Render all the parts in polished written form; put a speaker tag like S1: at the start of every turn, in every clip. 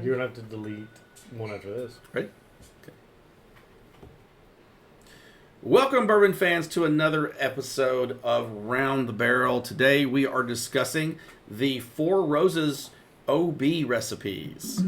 S1: you're going to have to delete one after this.
S2: Ready? Okay. Welcome, bourbon fans, to another episode of Round the Barrel. Today we are discussing the Four Roses OB recipes.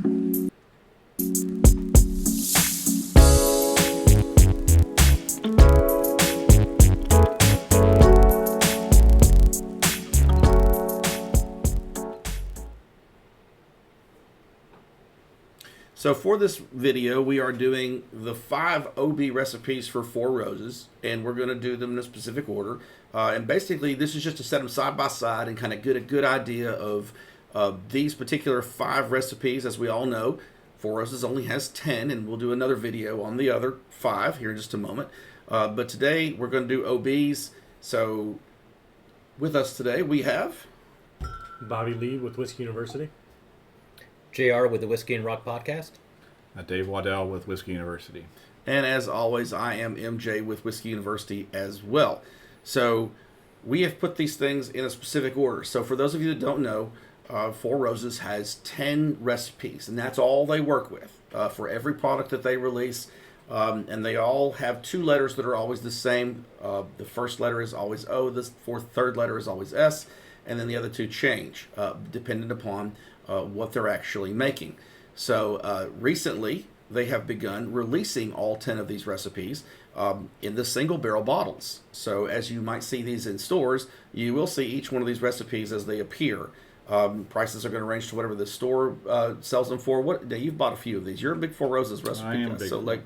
S2: So for this video, we are doing the 5 OB recipes for Four Roses, and we're going to do them in a specific order. And basically, this is just to set them side by side and kind of get a good idea of these particular 5 recipes. As we all know, Four Roses only has 10, and we'll do another video on the other 5 here in just a moment. But today, we're going to do OBs. So with us today, we have
S1: Bobby Lee with Whiskey University.
S3: JR with the Whiskey and Rock Podcast.
S4: Dave Waddell with Whiskey University.
S2: And as always, I am MJ with Whiskey University as well. So we have put these things in a specific order. So for those of you that don't know, Four Roses has 10 recipes, and that's all they work with for every product that they release. And they all have 2 letters that are always the same. The first letter is always O, the third letter is always S, and then the other 2 change depending upon what they're actually making. So recently, they have begun releasing all 10 of these recipes in the single barrel bottles. So as you might see these in stores, you will see each one of these recipes as they appear. Prices are going to range to whatever the store sells them for. Now, you've bought a few of these. You're a big Four Roses recipe
S4: I am
S2: guy.
S4: big.
S2: So like,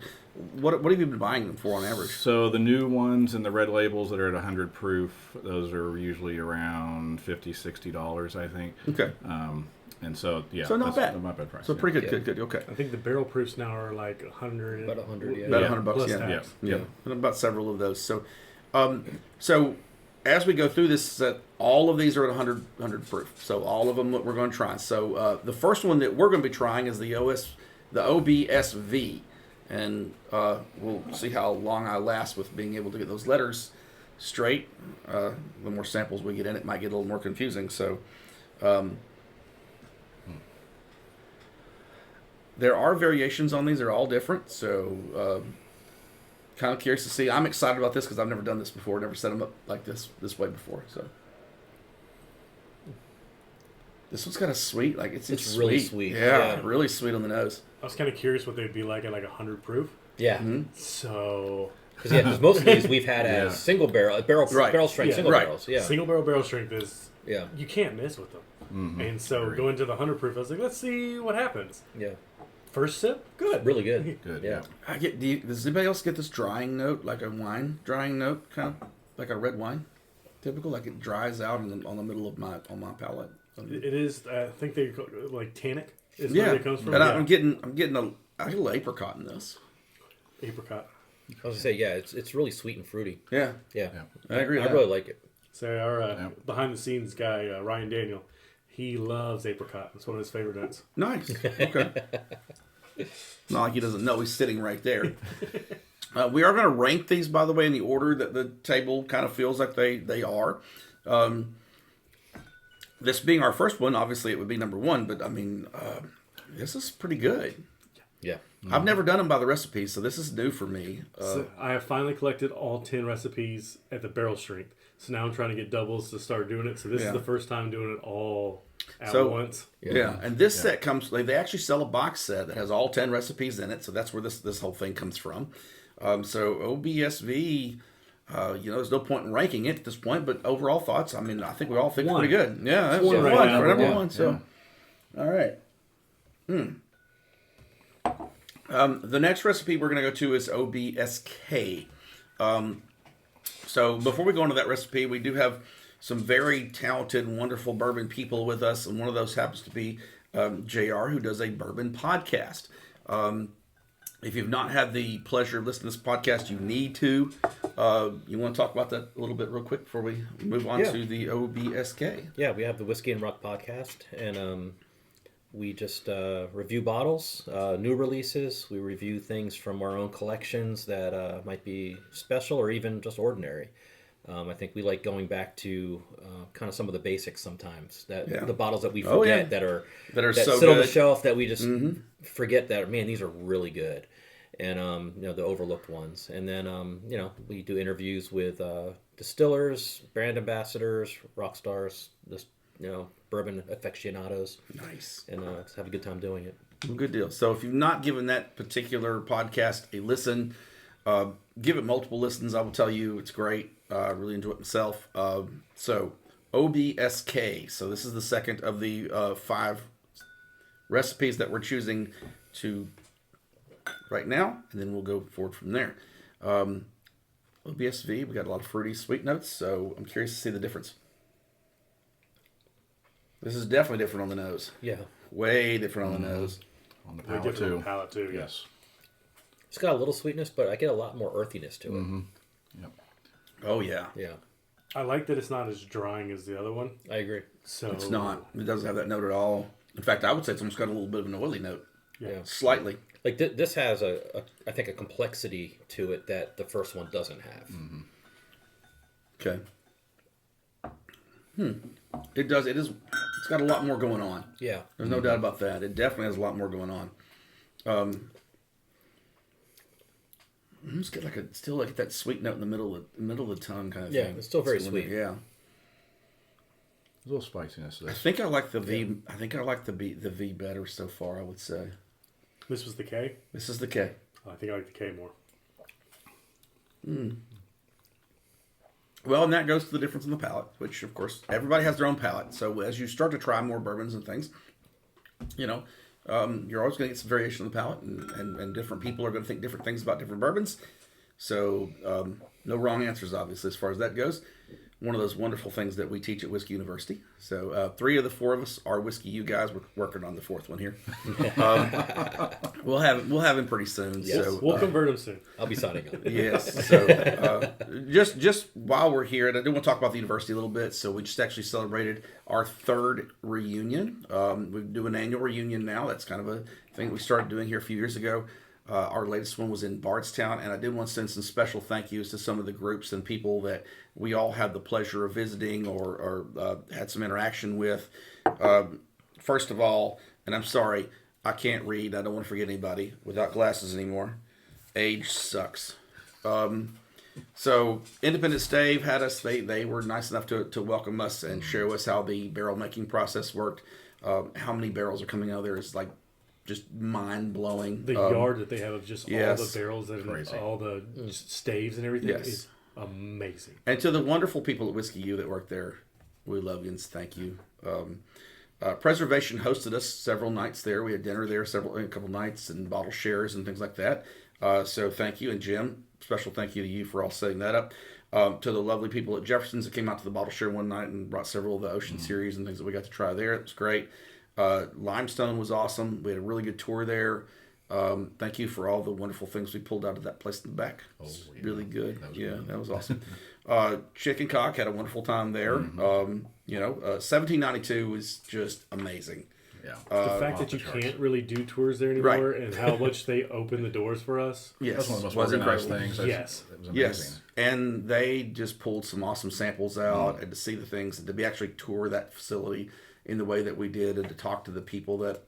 S2: what have you been buying them for on average?
S4: So the new ones and the red labels that are at 100 proof, those are usually around $50, $60, I think.
S2: Okay.
S4: And so, yeah.
S2: So not bad.
S4: Not bad price.
S2: So
S4: yeah.
S2: pretty good,
S3: Yeah.
S2: good, okay.
S1: I think the barrel proofs now are like 100.
S3: About 100, yeah.
S2: About
S4: Yeah.
S2: $100,
S1: Plus
S2: yeah.
S1: tax.
S4: Yeah.
S2: And about several of those. So, so as we go through this set, all of these are at 100 proof. So all of them that we're going to try. So the first one that we're going to be trying is the OBSV, and we'll see how long I last with being able to get those letters straight. The more samples we get in, it might get a little more confusing. So. There are variations on these. They're all different. So kind of curious to see. I'm excited about this because I've never done this before. Never set them up like this way before. So this one's kind of sweet. Like it's
S3: really sweet.
S2: Yeah,
S3: Yeah.
S2: really sweet on the nose.
S1: I was kind of curious what they'd be like at like 100 proof.
S3: Yeah.
S2: Mm-hmm.
S1: So
S3: Because most of these we've had as
S4: Yeah.
S3: single barrel
S2: Right.
S3: strength
S1: Yeah.
S3: single
S2: Right.
S3: barrels. Yeah.
S1: single barrel strength is,
S3: Yeah.
S1: you can't miss with them.
S4: Mhm.
S1: And so
S4: Agree.
S1: going to the 100 proof, I was like, let's see what happens.
S3: Yeah.
S1: First sip, good.
S3: Really good.
S4: Good.
S3: Yeah.
S2: Does anybody else get this drying note, like a wine drying note, kind of like a red wine? Typical, like it dries out on the middle of my palate.
S1: It is, I think they call it like tannic is
S2: Yeah,
S1: where it comes from.
S2: and
S1: Yeah.
S2: I'm getting a little apricot in this.
S1: Apricot.
S3: I was going to say, yeah, it's really sweet and fruity.
S2: Yeah,
S3: Yeah.
S2: I agree with
S3: I
S2: that.
S3: really like it.
S1: So our behind the scenes guy, Ryan Daniel, he loves apricot. It's one of his favorite nuts.
S2: Nice. Okay. Not like he doesn't know he's sitting right there. We are going to rank these, by the way, in the order that the table kind of feels like they are. This being our first one, obviously it would be number 1, but I mean, this is pretty good.
S3: Yeah.
S2: I've never done them by the recipes, so this is new for me.
S1: So I have finally collected all 10 recipes at the barrel strength. So now I'm trying to get doubles to start doing it. So this
S2: Yeah.
S1: is the first time doing it all at
S2: So-
S1: once.
S2: Yeah, and this set comes. They actually sell a box set that has all 10 recipes in it, so that's where this whole thing comes from. So OBSV, there's no point in ranking it at this point, but overall thoughts. I mean, I think we all think it's
S1: One.
S2: pretty good. Yeah, that's
S1: One
S2: one
S1: right now.
S2: for number
S3: Yeah.
S2: 1. So, all right. The next recipe we're going to go to is OBSK. So before we go into that recipe, we do have some very talented, wonderful bourbon people with us, and one of those happens to be JR, who does a bourbon podcast. If you've not had the pleasure of listening to this podcast, you need to. You want to talk about that a little bit real quick before we move on to the OBSK?
S3: Yeah, we have the Whiskey and Rock Podcast, and we just review bottles, new releases. We review things from our own collections that might be special or even just ordinary. I think we like going back to kind of some of the basics sometimes.
S2: Yeah.
S3: The bottles that we
S2: Oh,
S3: forget
S2: yeah.
S3: that are
S2: that
S3: sit
S2: so
S3: on the
S2: good.
S3: shelf that we just forget that, man, these are really good. And the overlooked ones. And then we do interviews with distillers, brand ambassadors, rock stars, just bourbon aficionados,
S2: Nice.
S3: and just have a good time doing it.
S2: Well, good deal. So if you've not given that particular podcast a listen, give it multiple listens. I will tell you it's great. I really enjoy it myself. So OBSK. So this is the second of the 5 recipes that we're choosing to right now, and then we'll go forward from there. OBSV, we got a lot of fruity, sweet notes, so I'm curious to see the difference. This is definitely different on the nose.
S3: Yeah.
S2: Way different on the nose.
S4: On the
S1: Way
S4: palate
S1: different on
S4: too.
S1: the palate too.
S4: Yes.
S3: It's got a little sweetness, but I get a lot more earthiness to it.
S4: Yep.
S2: Oh, yeah.
S3: Yeah,
S1: I like that it's not as drying as the other one.
S3: I agree.
S1: So
S2: It's not. It doesn't have that note at all. In fact, I would say it's almost got a little bit of an oily note.
S3: Yeah.
S2: Slightly.
S3: Like this has I think a complexity to it that the first one doesn't have.
S2: Okay. It does. It is. It's got a lot more going on.
S3: Yeah.
S2: There's no doubt about that. It definitely has a lot more going on. I just get still like that sweet note in the middle of the tongue kind of
S3: Yeah,
S2: thing.
S3: it's still very
S2: in
S3: sweet.
S2: there, Yeah.
S4: A little spiciness to
S2: I
S4: this.
S2: think I like the V. I think I like the V better so far. I would say
S1: this was the K.
S2: this is the K.
S1: I think I like the K more.
S2: Well, and that goes to the difference in the palate, which of course everybody has their own palate. So as you start to try more bourbons and things, you're always going to get some variation in the palate, and different people are going to think different things about different bourbons. So no wrong answers, obviously, as far as that goes. One of those wonderful things that we teach at Whiskey University. So 3 of the 4 of us are Whiskey U guys. We're working on the 4th one here. We'll have him pretty soon.
S3: Yes.
S2: So
S1: We'll convert them soon.
S3: I'll be signing up.
S2: yes. So just while we're here, and I do want to talk about the university a little bit. So we just actually celebrated our 3rd reunion. We do an annual reunion now. That's kind of a thing we started doing here a few years ago. Our latest one was in Bardstown, and I did want to send some special thank yous to some of the groups and people that we all had the pleasure of visiting or had some interaction with. First of all, and I'm sorry, I can't read. I don't want to forget anybody without glasses anymore. Age sucks. So Independent Stave had us. They were nice enough to welcome us and show us how the barrel making process worked. How many barrels are coming out of there is like just mind blowing.
S1: The yard that they have of just all
S2: yes.
S1: the barrels and
S4: Crazy.
S1: all the staves and everything
S2: Yes.
S1: is amazing.
S2: And to the wonderful people at Whiskey U that work there, we love you and thank you. Preservation hosted us several nights there. We had dinner there a couple nights and bottle shares and things like that. So thank you. And Jim, special thank you to you for all setting that up. To the lovely people at Jefferson's that came out to the bottle share one night and brought several of the Ocean series and things that we got to try there. It was great. Limestone was awesome. We had a really good tour there. Thank you for all the wonderful things we pulled out of that place in the back. It was really good. That was awesome. Chicken Cock had a wonderful time there. 1792 was just amazing.
S4: Yeah.
S1: The fact that you can't really do tours there anymore
S2: Right.
S1: and how much they open the doors for us.
S2: Yes,
S4: That's one of the most
S2: was
S4: organized
S2: incredible.
S4: things.
S1: Yes.
S4: It was amazing.
S2: Yes, and they just pulled some awesome samples out, and to see the things, and to be actually tour that facility in the way that we did, and to talk to the people that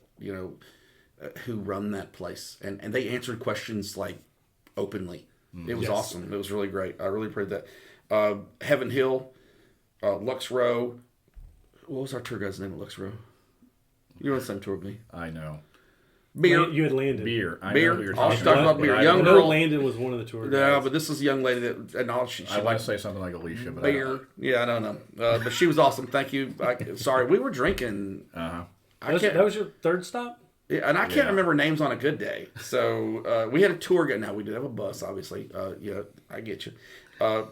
S2: who run that place, and they answered questions like openly. It was
S1: Yes.
S2: awesome. It was really great. I really appreciate that. Heaven Hill, Lux Row. What was our tour guide's name at Lux Row? You were on the same tour with me.
S4: I know.
S2: Beer.
S1: You had Landon.
S4: Beer. I
S2: Beer.
S4: know who you're
S2: I was
S4: talking
S2: talking
S4: about.
S2: about beer.
S4: but I
S2: Young
S1: I
S4: don't
S1: know
S2: girl.
S1: Landon was one of the tour
S2: No,
S1: guides.
S2: but this is a young lady that acknowledged she
S4: I want
S2: liked
S4: to say something like Alicia, but
S2: beer. Yeah, I don't know. But she was awesome. Thank you. Sorry, we were drinking.
S4: Uh-huh.
S1: That was your third stop?
S2: Yeah, and I can't
S4: Yeah.
S2: remember names on a good day. So we had a tour guide. Now we did have a bus, obviously. I get you.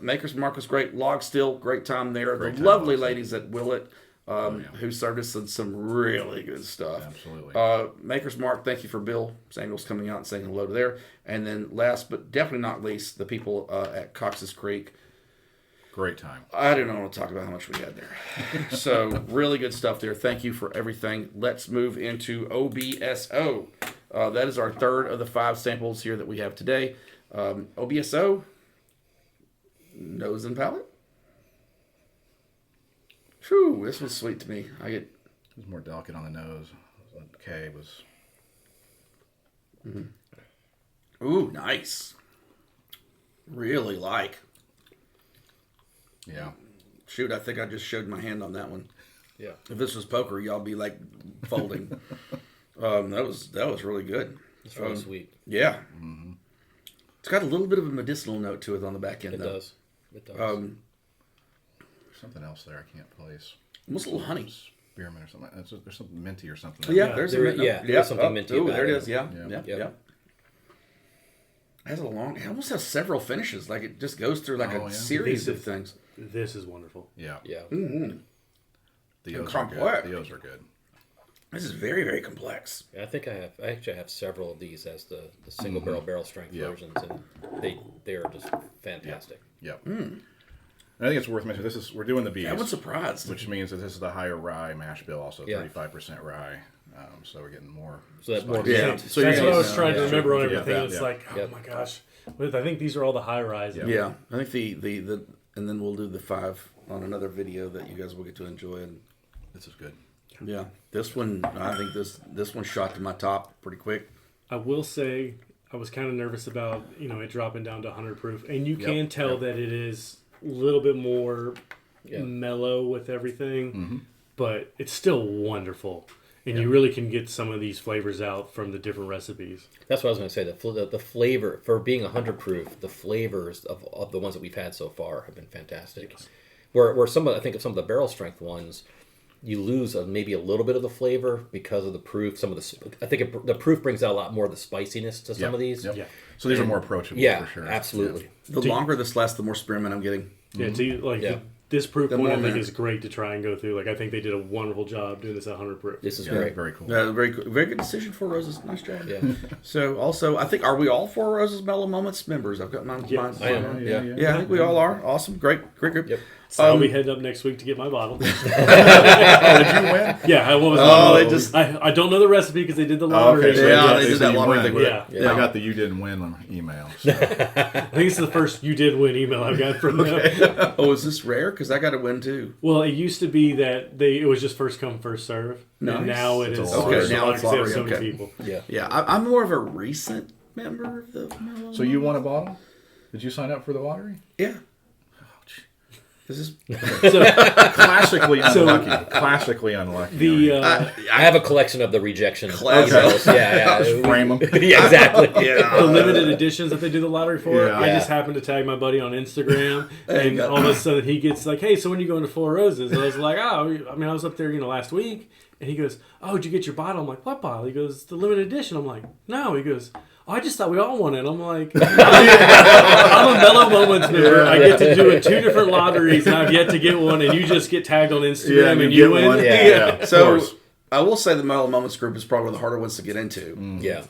S2: Maker's Mark was great. Log Still, great time there.
S4: Great
S2: the
S4: time,
S2: lovely
S4: Log Still.
S2: ladies at Willett, who served us with some really good stuff.
S4: Absolutely.
S2: Maker's Mark, thank you for Bill Samuels coming out and saying hello to there. And then last but definitely not least, the people at Cox's Creek.
S4: Great time.
S2: I don't want to talk about how much we had there. So, really good stuff there. Thank you for everything. Let's move into OBSO. That is our third of the 5 samples here that we have today. OBSO, nose and palate. Whew, this was sweet to me.
S4: It was more delicate on the nose. K was.
S2: Ooh, nice. Really like.
S4: Yeah.
S2: Shoot, I think I just showed my hand on that one.
S3: Yeah.
S2: If this was poker, y'all be like folding. That was really good.
S3: It's really sweet.
S2: Yeah. It's got a little bit of a medicinal note to it on the back end.
S3: It
S2: though.
S3: does. It does.
S4: There's something else there I can't place.
S2: Almost a little honey.
S4: Spearmint or something. There's something minty or something.
S2: Yeah,
S1: Yeah,
S2: there's
S3: there-
S2: a
S3: yeah, there's something minty
S2: Ooh,
S3: about
S2: there it
S3: it.
S2: is. Yeah,
S4: Yeah.
S2: yeah.
S3: Yep.
S2: It has it almost has several finishes. Like it just goes through like
S4: Oh,
S2: a
S4: yeah.
S2: series
S1: This
S2: of
S1: is-
S2: things.
S1: This is wonderful.
S4: Yeah.
S3: Yeah.
S4: The O's are
S2: complex.
S4: good. The O's are good.
S2: This is very, very complex.
S3: I think I actually have several of these as the single barrel strength
S4: Yeah.
S3: versions, and they are just fantastic.
S4: Yep. I think it's worth mentioning. We're doing the B's,
S2: I was surprised.
S4: which means that this is the higher rye mash bill, also
S3: Yeah.
S4: 35% rye. So we're getting more.
S3: So that's more
S4: spice.
S2: Yeah.
S3: mint.
S2: So
S1: That's
S2: you're
S1: what I
S2: getting,
S1: was trying to
S3: yeah.
S1: remember on
S4: Yeah.
S1: everything.
S4: Yeah.
S1: It's
S4: Yeah.
S1: like, oh
S3: Yep.
S1: my gosh. I think these are all the high rise.
S2: Yeah, I think the and then we'll do the 5 on another video that you guys will get to enjoy. And
S4: This is good.
S2: yeah, this one I think this one shot to my top pretty quick.
S1: I will say I was kind of nervous about it dropping down to 100 proof, and you
S4: Yep.
S1: can tell that it is a little bit more
S3: Yeah.
S1: mellow with everything, but it's still wonderful, and you really can get some of these flavors out from the different recipes.
S3: That's what I was going to say. The flavor for being 100 proof, the flavors of the ones that we've had so far have been fantastic. Where I think of some of the barrel strength ones, you lose maybe a little bit of the flavor because of the proof. I think the proof brings out a lot more of the spiciness to some of these.
S4: Yep.
S1: Yeah.
S4: So these are more approachable
S3: Yeah,
S4: for sure.
S3: absolutely.
S2: The longer this lasts, the more spearmint I'm getting.
S1: Yeah, so
S3: Yeah.
S1: this proof
S2: The
S1: one I
S2: moment.
S1: think is great to try and go through. Like I think they did a wonderful job doing this at 100 proof.
S3: This is
S4: Yeah,
S3: great.
S4: very cool.
S2: Very good decision, Four Roses. Nice job.
S3: Yeah.
S2: So also, I think are we all Four Roses Mellow Moments members? I've got mine.
S1: Yes.
S2: mine
S3: I am. Yeah.
S2: Yeah, I think we all are. Awesome, great group.
S3: Yep.
S1: So I'll be heading up next week to get my bottle.
S4: Oh, did you win?
S1: Yeah, what was
S2: Oh,
S1: my
S2: they just-
S1: I don't know the recipe because they did the
S4: Oh,
S1: lottery.
S4: okay. So
S2: Yeah, they
S4: so
S2: did that
S4: you
S2: lottery
S4: win.
S2: thing with
S1: Yeah.
S2: it.
S4: I got the "you didn't win" email. So.
S1: I think it's the first "you did win" email I've got from them.
S2: Oh, is this rare? Because I got to win too.
S1: Well, it used to be that it was just first come first serve,
S2: Nice.
S1: and now it
S4: It's
S1: is.
S4: a lottery.
S2: Okay, now
S1: because
S2: it's
S1: they have
S2: lottery,
S1: so many
S2: okay.
S1: people.
S3: Yeah.
S2: Yeah, I'm more of a recent member of the Mellow.
S4: So you won a bottle? Did you sign up for the lottery?
S2: Yeah. This is
S4: Classically unlucky. Classically unlucky.
S1: The
S3: I have a collection of the rejection
S2: Classic.
S3: emails. Yeah, yeah.
S4: Frame them.
S3: Yeah, exactly.
S1: the limited editions that they do the lottery for.
S4: Yeah.
S1: I just happened to tag my buddy on Instagram, and
S2: go.
S1: all of a sudden he gets like, "Hey, so when are you going to Four Roses?" And I was like, "Oh, I mean, I was up there, last week." And he goes, "Oh, did you get your bottle?" I'm like, "What bottle?" He goes, "The limited edition." I'm like, "No." He goes, "Oh, I just thought we all won it." I'm like, "I'm a Mellow Moments member. I get to do it 2 different lotteries, and I've yet to get one, and you just get tagged on Instagram and you
S4: get
S1: win."
S4: one.
S3: Yeah.
S4: Of
S2: so.
S4: course.
S2: I will say the Mellow Moments group is probably one of the harder ones to get into.
S3: Yeah.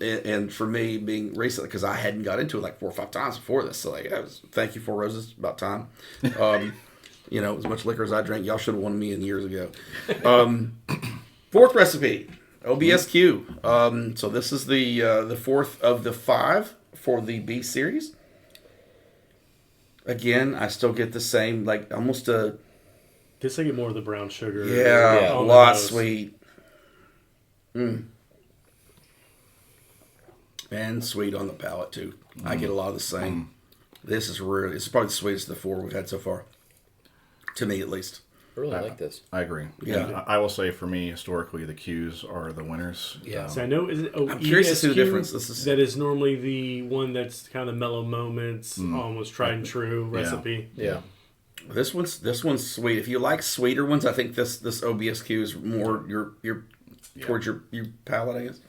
S2: And for me, being recently, because I hadn't got into it like 4 or 5 times before this, so like, thank you, Four Roses, about time. As much liquor as I drank, y'all should have won me in years ago. 4th recipe, OBSQ. So this is the 4th of the 5 for the B series. Again, I still get the same, like almost a
S1: This I get more of the brown sugar.
S2: a
S1: on the
S2: lot
S1: nose.
S2: sweet. And sweet on the palate too. I get a lot of the same. This is really, it's probably the sweetest of the 4 we've had so far. To me, at least.
S3: I really like this.
S4: I agree.
S2: Yeah.
S4: And I will say for me, historically, the Q's are the winners.
S3: Yeah.
S1: So I know, is it
S2: I'm curious to see the
S1: OBSQ?
S2: difference. This is-
S1: That is normally the one that's kind of the Mellow Moments, almost tried and true recipe.
S3: Yeah.
S2: This one's sweet. If you like sweeter ones, I think this OBSQ is more your towards your palate, I guess.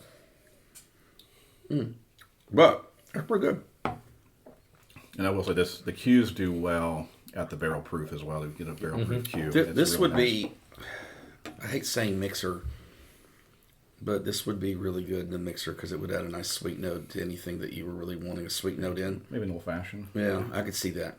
S2: But they're pretty good.
S4: And I will say this: the Q's do well at the barrel proof as well. You get a barrel proof Q. It's
S2: This
S4: really
S2: would
S4: nice.
S2: be, I hate saying mixer, but this would be really good in the mixer because it would add a nice sweet note to anything that you were really wanting a sweet note in.
S4: maybe an old fashioned.
S2: Yeah, I could see that.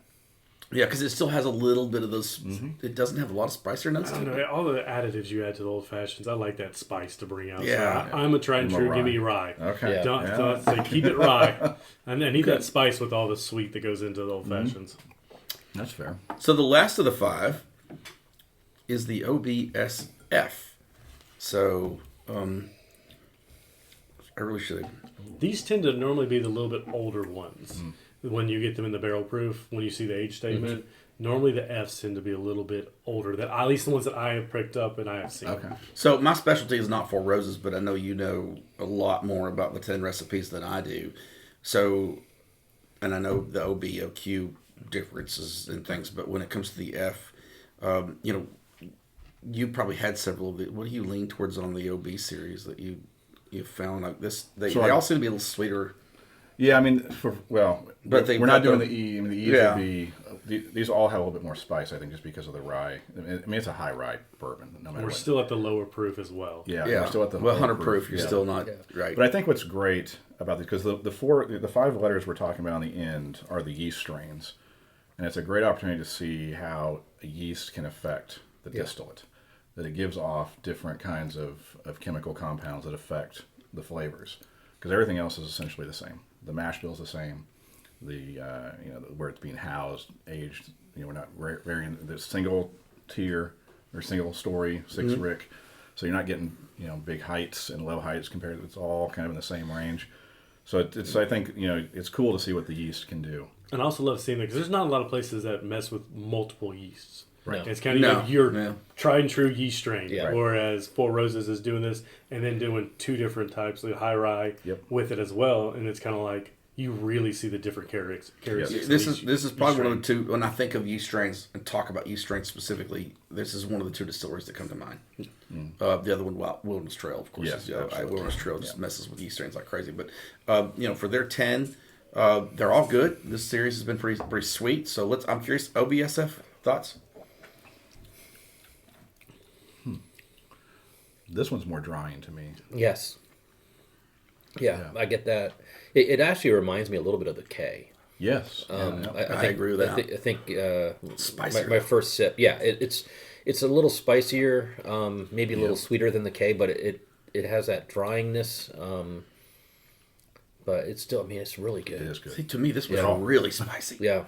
S2: Yeah, because it still has a little bit of those. It doesn't have a lot of spice or notes.
S1: I don't know, all the additives you add to the old fashions, I like that spice to bring out.
S2: Yeah.
S1: So I'm a tried and
S4: More
S1: true.
S4: rye.
S1: Give me rye.
S4: Okay.
S3: Yeah.
S1: Don't say keep it rye. And I need that spice with all the sweet that goes into the old fashions.
S4: That's fair.
S2: So the last of the 5, is the OBSF. So, I really should.
S1: These tend to normally be the little bit older ones. When you get them in the barrel proof, when you see the age statement, normally the Fs tend to be a little bit older. That at least the ones that I have picked up and I have seen.
S2: Okay. So my specialty is not Four Roses, but I know you know a lot more about the 10 recipes than I do. So, and I know the OBOQ differences and things, but when it comes to the F, you know, you probably had several of the. What do you lean towards on the OB series that you found like this? They all seem to be a little sweeter.
S4: Yeah, I mean, but we're not doing the E. I mean, the E's
S2: Yeah.
S4: would be these all have a little bit more spice, I think, just because of the rye. I mean, it's a high rye bourbon, no matter
S1: We're
S4: what.
S1: still at the lower proof as well.
S4: Yeah,
S2: Yeah.
S4: we're still at the
S2: well,
S4: lower
S2: 100 proof. You're still not right.
S4: But I think what's great about this, because the 5 letters we're talking about on the end are the yeast strains, and it's a great opportunity to see how a yeast can affect the distillate. That it gives off different kinds of chemical compounds that affect the flavors, because everything else is essentially the same. The mash bill is the same. The where it's being housed, aged. We're not varying the single tier or single story 6 rick, so you're not getting big heights and low heights compared to. It's all kind of in the same range. So it's I think it's cool to see what the yeast can do.
S1: And I also love seeing that because there's not a lot of places that mess with multiple yeasts.
S3: Right.
S1: It's kind of your tried and true yeast strain.
S3: Yeah.
S1: Whereas Four Roses is doing this and then doing 2 different types, the high rye with it as well. And it's kind of like you really see the different characteristics.
S2: This is probably one of the 2. When I think of yeast strains and talk about yeast strains specifically, this is one of the 2 distilleries that come to mind. The other one, Wilderness Trail, of course.
S4: Yes,
S2: Wilderness Trail just messes with yeast strains like crazy. But for their 10, they're all good. This series has been pretty sweet. So I'm curious. OBSF thoughts?
S4: This one's more drying to me.
S3: Yes. Yeah, I get that. It actually reminds me a little bit of the K.
S4: Yes.
S2: I agree with that.
S3: I think
S2: Spicier.
S3: my first sip, it's a little spicier, maybe a little sweeter than the K, but it has that dryingness. But it's still, it's really good.
S4: It is good.
S2: See, to me, this was really spicy.
S3: Yeah.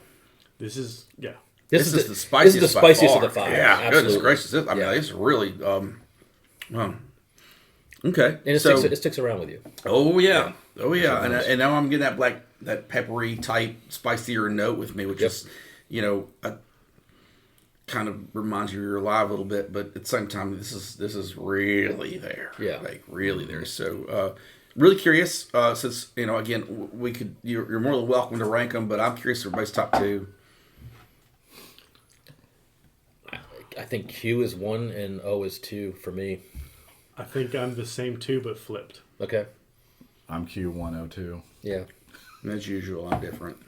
S1: This is
S2: This is the spiciest.
S3: This is the spiciest
S2: by
S3: of the
S2: far.
S3: 5.
S2: Yeah,
S3: absolutely.
S2: goodness gracious! It's really. Okay.
S3: And it sticks around with you.
S2: Oh yeah. And now I'm getting that peppery type spicier note with me, which is, kind of reminds you you're alive a little bit, but at the same time, this is really there.
S3: Yeah.
S2: Like really there. So really curious. Since again, you're more than welcome to rank them, but I'm curious everybody's top 2.
S3: I think Q is 1 and O is 2 for me.
S1: I think I'm the same 2 but flipped.
S3: Okay.
S4: I'm Q102.
S3: Yeah.
S2: As usual, I'm different.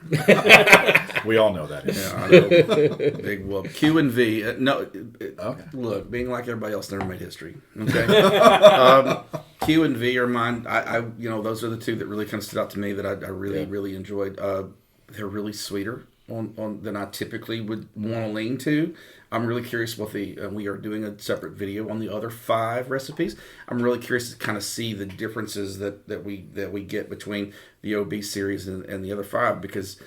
S4: We all know that.
S2: Yeah, I know. Big whoop. Q and V.
S4: Okay.
S2: Look, being like everybody else never made history. Okay. Q and V are mine. I those are the 2 that really kind of stood out to me that I really enjoyed. They're really sweeter than I typically would want to lean to. I'm really curious what we are doing a separate video on the other 5 recipes. I'm really curious to kind of see the differences that we get between the OB series and the other 5, because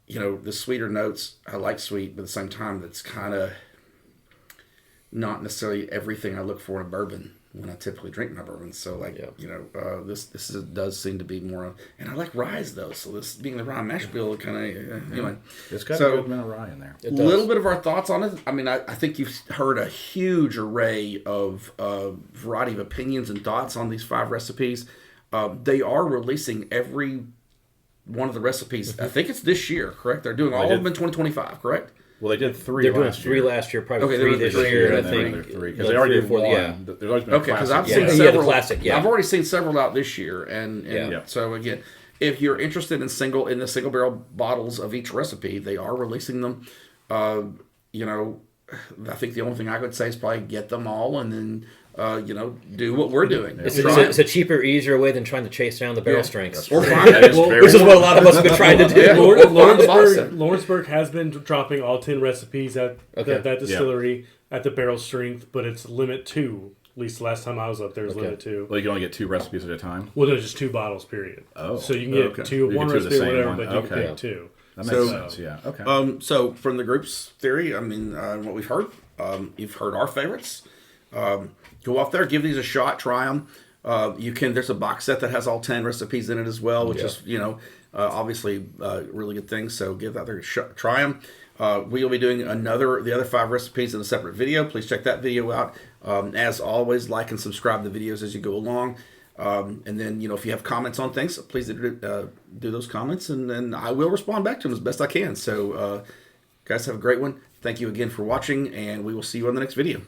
S2: the sweeter notes, I like sweet, but at the same time that's kind of not necessarily everything I look for in a bourbon when I typically drink my bourbon. So this does seem to be more, and I like rye though. So this being the rye mash bill kind of anyway.
S4: It's got a good amount of rye in there.
S2: A little bit of our thoughts on it. I mean, I think you've heard a huge array of variety of opinions and thoughts on these 5 recipes. They are releasing every one of the recipes. I think it's this year, correct? They're doing all of them in 2025, correct?
S4: Well, they did 3
S3: They're doing
S4: last
S3: 3
S4: year.
S3: last year, probably
S2: Okay,
S3: 3 this year,
S4: and
S3: I
S4: then
S3: think.
S4: 3 because they already did 1.
S3: Yeah.
S4: There's always been a
S2: Okay, because
S4: classic.
S2: I've seen
S3: the
S2: several.
S3: classic,
S2: I've already seen several out this year, and
S3: Yeah.
S2: so again, if you're interested in the single barrel bottles of each recipe, they are releasing them. I think the only thing I could say is probably get them all and then do what we're doing.
S3: It's a cheaper, easier way than trying to chase down the barrel strengths.
S2: Or find
S4: That is very
S3: Which is what a lot of us have been trying to do.
S2: Yeah.
S1: Lawrenceburg has been dropping all 10 recipes at that distillery at the barrel strength, but it's limit 2. At least the last time I was up there was limit 2.
S4: Well, you can only get 2 recipes at a time.
S1: Well, there's just 2 bottles, period.
S4: Oh.
S1: So you can get 2 of
S4: You
S1: one
S4: can do the
S1: recipe or
S4: same
S1: whatever,
S4: one.
S1: but you can
S4: Okay.
S1: pick 2.
S4: That makes sense. Yeah. Okay.
S2: So from the group's theory, I mean, what we've heard, You've heard our favorites. Go out there, give these a shot, try them. There's a box set that has all 10 recipes in it as well, which is, obviously really good thing. So give that out there a try them. We will be doing the other 5 recipes in a separate video. Please check that video out. As always, like and subscribe to the videos as you go along. And then, if you have comments on things, please do those comments, and then I will respond back to them as best I can. So, guys, have a great one. Thank you again for watching, and we will see you on the next video.